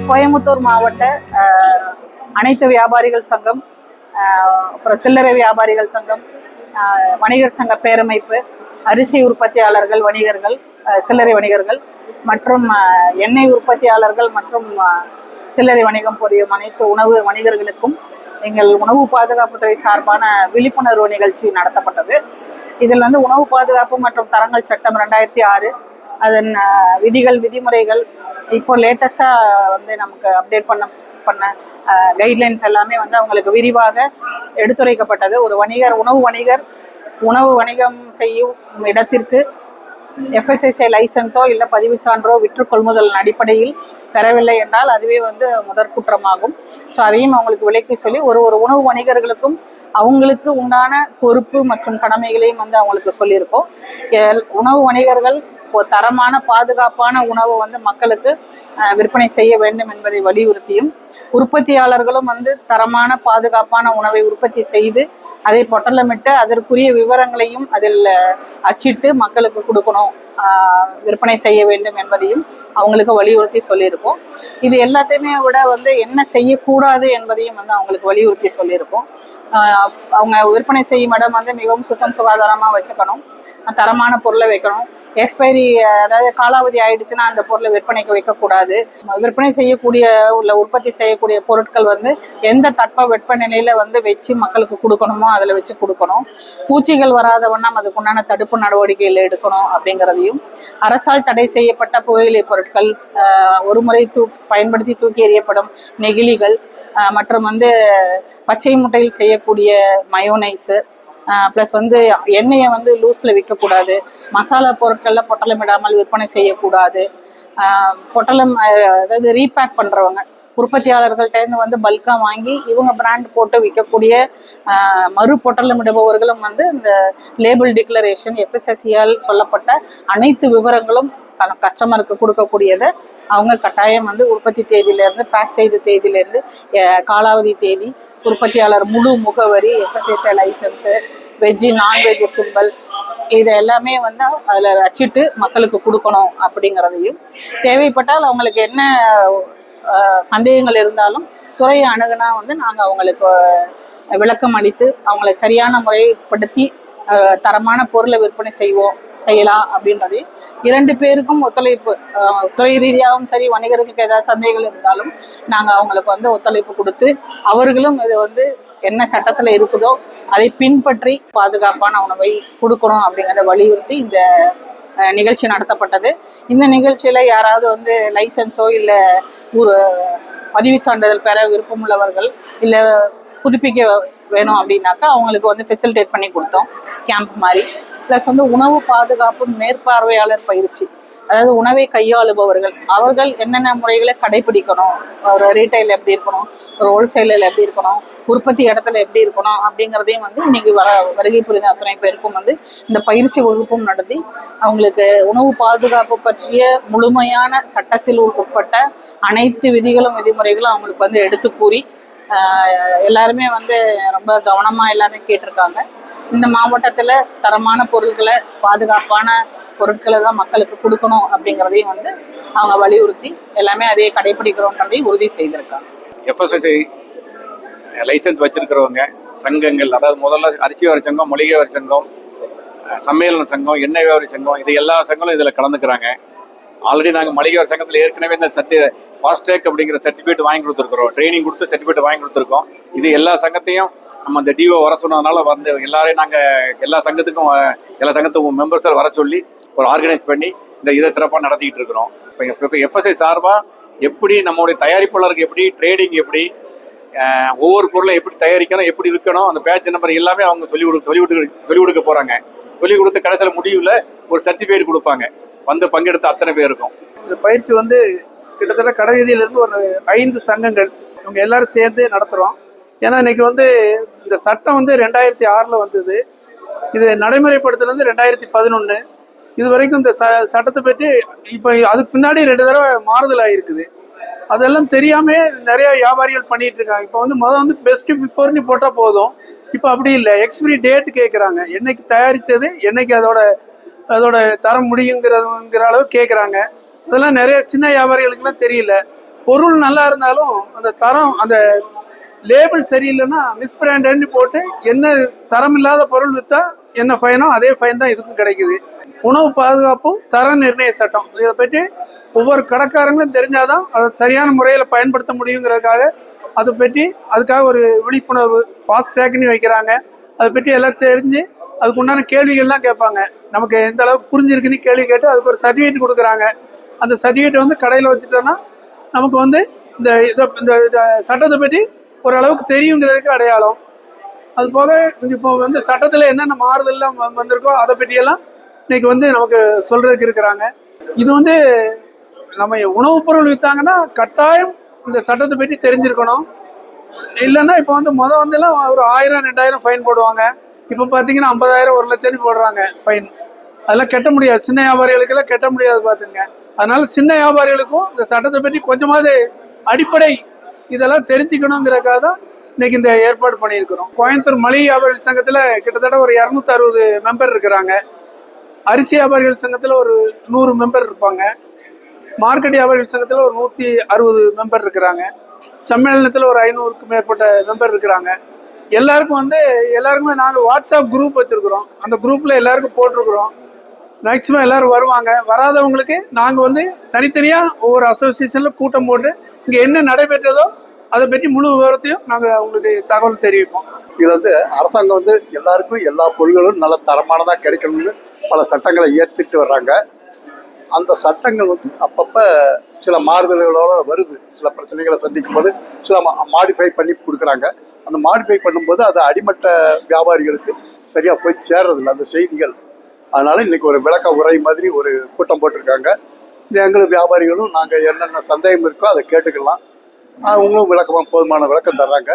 கோயம்புத்தூர் மாவட்ட அனைத்து வியாபாரிகள் சங்கம், அப்புறம் சில்லறை வியாபாரிகள் சங்கம், வணிகர் சங்க பேரமைப்பு, அரிசி உற்பத்தியாளர்கள் வணிகர்கள், சில்லறை வணிகர்கள் மற்றும் எண்ணெய் உற்பத்தியாளர்கள் மற்றும் சில்லறை வணிகம் புரியும் அனைத்து உணவு வணிகர்களுக்கும் எங்கள் உணவு பாதுகாப்புத்துறை சார்பான விழிப்புணர்வு நிகழ்ச்சி நடத்தப்பட்டது. இதில் உணவு பாதுகாப்பு மற்றும் தரங்கள் சட்டம் 2006, அதன் விதிகள் விதிமுறைகள், இப்போ லேட்டஸ்ட்டாக நமக்கு அப்டேட் பண்ண கைட்லைன்ஸ் எல்லாமே அவங்களுக்கு விரிவாக எடுத்துரைக்கப்பட்டது. ஒரு உணவு வணிகம் செய்யும் இடத்திற்கு FSSAI லைசன்ஸோ இல்லை பதிவு சான்றோ விற்று கொள்முதல் அடிப்படையில் பெறவில்லை என்றால் அதுவே முதற் குற்றமாகும். ஸோ அதையும் அவங்களுக்கு விளக்கி சொல்லி ஒரு உணவு வணிகர்களுக்கும் அவங்களுக்கு உண்டான பொறுப்பு மற்றும் கடமைகளையும் அவங்களுக்கு சொல்லியிருக்கோம். உணவு வணிகர்கள் தரமான பாதுகாப்பான உணவு மக்களுக்கு விற்பனை செய்ய வேண்டும் என்பதை வலியுறுத்தியும், உற்பத்தியாளர்களும் தரமான பாதுகாப்பான உணவை உற்பத்தி செய்து அதை பொட்டலமிட்டு அதற்குரிய விவரங்களையும் அதில் அச்சிட்டு மக்களுக்கு கொடுக்கணும், விற்பனை செய்ய வேண்டும் என்பதையும் அவங்களுக்கு வலியுறுத்தி சொல்லியிருக்கோம். இது எல்லாத்தையுமே விட என்ன செய்யக்கூடாது என்பதையும் அவங்களுக்கு வலியுறுத்தி சொல்லியிருக்கோம். அவங்க விற்பனை செய்யும் இடம் மிகவும் சுத்தம் சுகாதாரமாக வச்சுக்கணும், தரமான பொருளை வைக்கணும். எக்ஸ்பைரி, அதாவது காலாவதி ஆயிடுச்சுன்னா அந்த பொருளை விற்பனைக்கு வைக்கக்கூடாது. விற்பனை செய்யக்கூடிய உற்பத்தி செய்யக்கூடிய பொருட்கள் எந்த தட்ப வெப்பநிலையில வச்சு மக்களுக்கு கொடுக்கணுமோ அதில் வச்சு கொடுக்கணும். பூச்சிகள் வராத வண்ணம் அதுக்குண்டான தடுப்பு நடவடிக்கைகள் எடுக்கணும் அப்படிங்கிறதையும், அரசால் தடை செய்யப்பட்ட புகையிலை பொருட்கள், ஒரு முறை பயன்படுத்தி தூக்கி எறியப்படும் நெகிழிகள் மற்றும் பச்சை முட்டையில் செய்யக்கூடிய மயோனைஸு, ப்ளஸ் எண்ணெயை லூஸில் விற்கக்கூடாது, மசாலா பொருட்களில் பொட்டலமிடாமல் விற்பனை செய்யக்கூடாது. பொட்டலம், அதாவது ரீபேக் பண்ணுறவங்க உற்பத்தியாளர்கள்ட்டேருந்து பல்காக வாங்கி இவங்க பிராண்ட் போட்டு விற்கக்கூடிய மறு பொட்டலமிடுபவர்களும் இந்த லேபிள் டிக்ளரேஷன் FSSAI சொல்லப்பட்ட அனைத்து விவரங்களும் கஸ்டமருக்கு கொடுக்கக்கூடியதை அவங்க கட்டாயம் உற்பத்தி தேதியிலேருந்து, பேக் செய்த தேதியிலேருந்து, காலாவதி தேதி, உற்பத்தியாளர் முழு முகவரி, FSSAI licence, veg non veg simple, இது எல்லாமே அதில் வச்சுட்டு மக்களுக்கு கொடுக்கணும் அப்படிங்கிறதையும், தேவைப்பட்டால் அவங்களுக்கு என்ன சந்தேகங்கள் இருந்தாலும் துறையை அணுகுனா நாங்கள் அவங்களுக்கு விளக்கம் அளித்து அவங்களை சரியான முறைப்படுத்தி தரமான பொருளை விற்பனை செய்யலாம் அப்படின்றதையும், 2 பேருக்கும் ஒத்துழைப்பு, துறை ரீதியாகவும் சரி வணிகர்களுக்கு ஏதாவது சந்தேகங்கள் இருந்தாலும் நாங்கள் அவங்களுக்கு ஒத்துழைப்பு கொடுத்து அவர்களும் இது என்ன சட்டத்தில் இருக்குதோ அதை பின்பற்றி பாதுகாப்பான உணவை கொடுக்கணும் அப்படிங்கிறத வலியுறுத்தி இந்த நிகழ்ச்சி நடத்தப்பட்டது. இந்த நிகழ்ச்சியில் யாராவது லைசன்ஸோ இல்லை ஒரு பதிவு சான்றிதழ் பெற விருப்பம் உள்ளவர்கள் இல்லை புதுப்பிக்க வேணும் அப்படின்னாக்கா அவங்களுக்கு ஃபெசிலிட்டேட் பண்ணி கொடுத்தோம் கேம்ப் மாதிரி. ப்ளஸ் உணவு பாதுகாப்பு மேற்பார்வையாளர் பயிற்சி, அதாவது உணவை கையாளுபவர்கள் அவர்கள் என்னென்ன முறைகளை கடைபிடிக்கணும், ஒரு ரீட்டைல் எப்படி இருக்கணும், ஒரு ஹோல்சேலில் எப்படி இருக்கணும், உற்பத்தி இடத்துல எப்படி இருக்கணும் அப்படிங்கிறதையும் இன்னைக்கு வருகை புரிந்த அத்தனை பேருக்கும் இந்த பயிற்சி வகுப்பும் நடத்தி அவங்களுக்கு உணவு பாதுகாப்பு பற்றிய முழுமையான சட்டத்தில் உட்பட்ட அனைத்து விதிகளும் விதிமுறைகளும் அவங்களுக்கு எடுத்து கூறி எல்லாருமே ரொம்ப கவனமாக எல்லாமே கேட்டிருக்காங்க. இந்த மாவட்டத்தில் தரமான பொருட்களை, பாதுகாப்பான பொருட்களை தான் மக்களுக்கு கொடுக்கணும் அப்படிங்கிறதையும் அவங்க வலியுறுத்தி எல்லாமே அதே கடைபிடிக்கிறோன்றதையும் உறுதி செய்திருக்காங்க. FSSAI லைசன்ஸ் வச்சிருக்கிறவங்க சங்கங்கள், அதாவது முதல்ல அரிசி வியாபாரி சங்கம், மளிகை வியாபாரி சங்கம், சம்மேளன சங்கம், எண்ணெய் வியாபாரி சங்கம், இது எல்லா சங்கங்களும் இதில் கலந்துக்கிறாங்க. ஆல்ரெடி நாங்கள் மளிகை வியாபாரி சங்கத்தில் ஏற்கனவே இந்த ஃபாஸ்டேக் அப்படிங்கிற சர்டிஃபிகேட் வாங்கி கொடுத்துருக்குறோம், ட்ரைனிங் கொடுத்து சர்டிஃபிகேட் வாங்கி கொடுத்துருக்கோம். இது எல்லா சங்கத்தையும் நம்ம அந்த DO வர சொன்னதுனால எல்லாரையும் நாங்கள் எல்லா சங்கத்துக்கும் மெம்பர்ஸை வர சொல்லி ஒரு ஆர்கனைஸ் பண்ணி இதை சிறப்பாக நடத்திக்கிட்டு இருக்கிறோம். இப்போ FSSAI சார்பாக எப்படி நம்மளுடைய தயாரிப்பாளருக்கு எப்படி ட்ரேடிங், எப்படி ஒவ்வொரு பொருளும் எப்படி தயாரிக்கணும், எப்படி விற்கணும், அந்த பேட்ச் நம்பர் எல்லாமே அவங்க சொல்லிக் கொடுக்க போகிறாங்க. சொல்லிக் கொடுத்து கடைசியில் முடிவில் ஒரு சர்டிஃபிகேட் கொடுப்பாங்க பங்கெடுத்த அத்தனை பேருக்கும். இந்த பயிற்சி கிட்டத்தட்ட கடைவீதியிலேருந்து ஒரு 5 சங்கங்கள் இவங்க எல்லாரும் சேர்ந்து நடத்துகிறோம். ஏன்னா இன்னைக்கு இந்த சட்டம் 2006 வந்தது, இது நடைமுறைப்படுத்துறது 2011. இது வரைக்கும் இந்த சட்டத்தை பற்றி இப்போ அதுக்கு பின்னாடி 2 தடவை மாறுதல் ஆகிருக்குது. அதெல்லாம் தெரியாமல் நிறைய வியாபாரிகள் பண்ணிட்டு இருக்காங்க. இப்போ முதல் பெஸ்ட் பிஃபோர்னு போட்டால் போதும், இப்போ அப்படி இல்லை, எக்ஸ்பிரி டேட் கேட்குறாங்க. என்னைக்கு தயாரித்தது, என்னைக்கு அதோட தர முடியுங்கிற அளவு கேட்குறாங்க. அதெல்லாம் நிறைய சின்ன வியாபாரிகளுக்குலாம் தெரியல. பொருள் நல்லா இருந்தாலும் அந்த தரம், அந்த லேபிள் சரியில்லைன்னா மிஸ்பிராண்டட்னு போட்டு என்ன தரம் இல்லாத பொருள் விற்றா என்ன ஃபைனோ அதே ஃபைன் தான் இதுக்கும் கிடைக்குது. உணவு பாதுகாப்பும் தர நிர்ணய சட்டம் இதை பற்றி ஒவ்வொரு கடைக்காரங்களும் தெரிஞ்சாதான் அதை சரியான முறையில் பயன்படுத்த முடியுங்கிறதுக்காக அதை பற்றி அதுக்காக ஒரு விழிப்புணர்வு ஃபாஸ்ட் ட்ராக்னு வைக்கிறாங்க. அதை பற்றி எல்லாம் தெரிஞ்சு அதுக்கு உண்டான கேள்விகள்லாம் கேட்பாங்க. நமக்கு எந்த அளவுக்கு புரிஞ்சிருக்குன்னு கேள்வி கேட்டு அதுக்கு ஒரு சர்டிஃபிகேட் கொடுக்குறாங்க. அந்த சர்டிஃபிகேட் வந்து கடையில் வச்சுட்டோன்னா நமக்கு வந்து இந்த இந்த சட்டத்தை பற்றி ஓரளவுக்கு தெரியுங்கிறதுக்கு அடையாளம். அது போக இப்போ வந்து சட்டத்தில் என்னென்ன மாறுதல்லாம் வந்திருக்கோ அதை பற்றியெல்லாம் இன்னைக்கு வந்து நமக்கு சொல்றதுக்கு இருக்கிறாங்க. இது வந்து நம்ம உணவுப் பொருள் விற்றாங்கன்னா கட்டாயம் இந்த சட்டத்தை பற்றி தெரிஞ்சிருக்கணும். இல்லைன்னா இப்போ வந்து வந்துலாம் ஒரு 1000-2000 ஃபைன் போடுவாங்க. இப்போ பார்த்தீங்கன்னா 50,000 1,00,000 போடுறாங்க ஃபைன். அதெல்லாம் கட்ட முடியாது, சின்ன வியாபாரிகளுக்கெல்லாம் கட்ட முடியாது பார்த்துங்க. அதனால சின்ன வியாபாரிகளுக்கும் இந்த சட்டத்தை பற்றி கொஞ்சமாவது அடிப்படை இதெல்லாம் தெரிஞ்சுக்கணுங்கிறக்காக தான் இன்னைக்கு இந்த ஏற்பாடு பண்ணியிருக்கிறோம். கோயம்புத்தூர் மளிகை வியாபாரிகள் சங்கத்தில் கிட்டத்தட்ட ஒரு 260 மெம்பர் இருக்கிறாங்க. அரிசி வியாபாரிகள் சங்கத்தில் ஒரு 100 மெம்பர் இருப்பாங்க. மார்க்கெட் வியாபாரிகள் சங்கத்தில் ஒரு 160 மெம்பர் இருக்கிறாங்க. சம்மேளனத்தில் ஒரு 500க்கும் மேற்பட்ட மெம்பர் இருக்கிறாங்க. எல்லாருக்குமே நாங்கள் வாட்ஸ்அப் குரூப் வச்சுருக்குறோம். அந்த குரூப்பில் எல்லாருக்கும் போட்டிருக்கிறோம். மேக்சிமம் எல்லோரும் வருவாங்க. வராதவங்களுக்கு நாங்கள் வந்து தனித்தனியாக ஒவ்வொரு அசோசியேஷனில் கூட்டம் போட்டு இங்கே என்ன நடைபெற்றதோ அதை பற்றி முழு விவரத்தையும் நாங்கள் உங்களுக்கு தகவல் தெரிவிப்போம். இதில் வந்து அரசாங்கம் வந்து எல்லாருக்கும் எல்லா பொருள்களும் நல்ல தரமானதாக கிடைக்கணும்னு பல சட்டங்களை ஏற்றுட்டு வர்றாங்க. அந்த சட்டங்கள் வந்து அப்பப்போ சில மாறுதல்களோட வருது. சில பிரச்சனைகளை சந்திக்கும் போது சில மாடிஃபை பண்ணி கொடுக்குறாங்க. அந்த மாடிஃபை பண்ணும்போது அது அடிமட்ட வியாபாரிகளுக்கு சரியாக போய் சேர்றதில்லை அந்த செய்திகள். அதனால் இன்றைக்கி ஒரு விளக்க உரை மாதிரி ஒரு கூட்டம் போட்டிருக்காங்க. எங்களுக்கு வியாபாரிகளும் நாங்கள் என்னென்ன சந்தேகம் இருக்கோ அதை கேட்டுக்கலாம். அவங்களும் போதுமான விளக்கம் தர்றாங்க.